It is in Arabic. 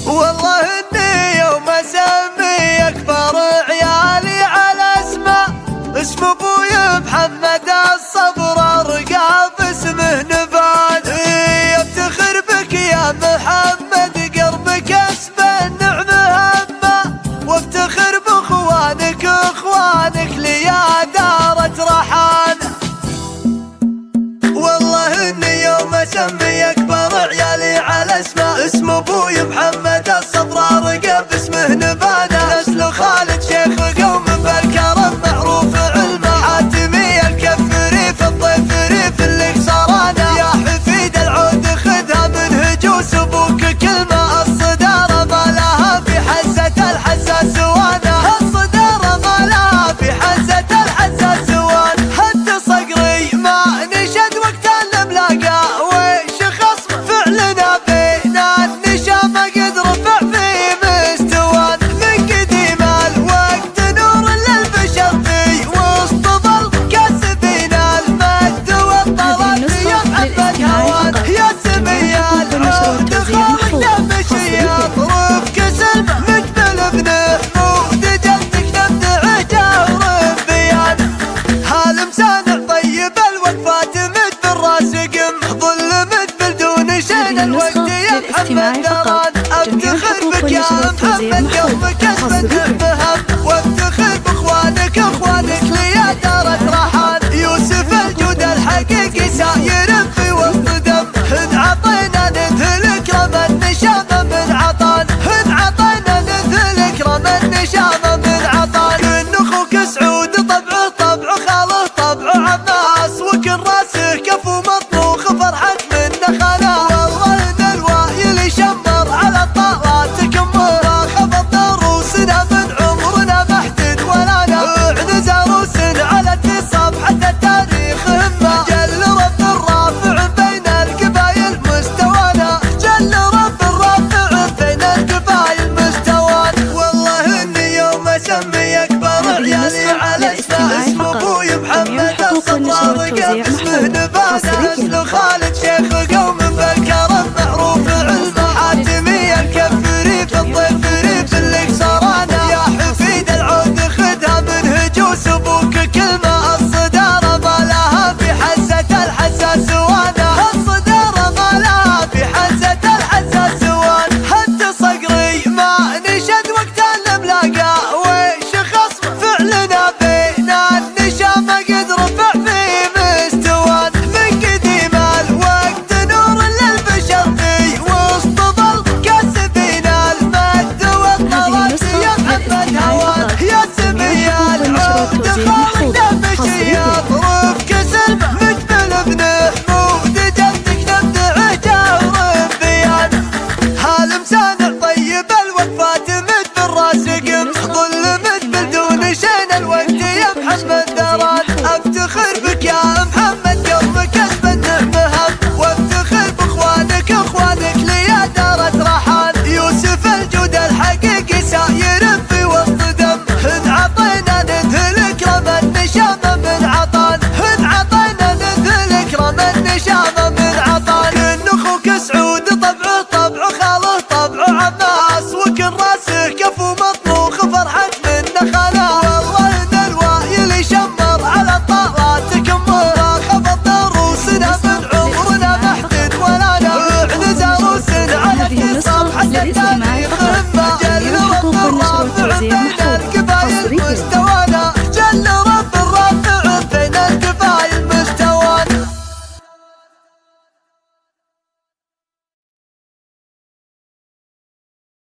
والله اني يوم اسمي اكبر عيالي على اسم ابوي محمد الصبر ارقى باسمه نبات. افتخر بك يا محمد قربك اسم النعمه همه، وافتخر باخوانك لي يا دارة رحال. والله اني يوم اسمي اكبر عيالي على اسم ابوي محمد الصبر ارقى باسمه نبانا. نسل خالد شيخ قوم بالكرم معروف علمه، حاتمي الكفري في الضيف ريف اللي كسرانا. يا حفيد العود خذها من هجوس ابوك كلمه، الصداره ما لها في حزه الحساس وانا، الصداره ما لها في حزه الحساس وانا. حتى صقري ما نشد وقت الملاقى، وش خصم فعلنا بينا النشامه قد رفع في مستوان. من قديم الوقت نور للبشر في وسط ظل كاسبين المجد والطلب يا محمد هوان. يا سمي العود خالد مشي يطرف كسل مقبل ابن حمود جدك نبدع جاور بيان. هالمسانع طيب الوقفات مد بالراس قم ظل مد دون شين الوقت يا محمد ناران. افتخر بك يا محمد قلبك اسمك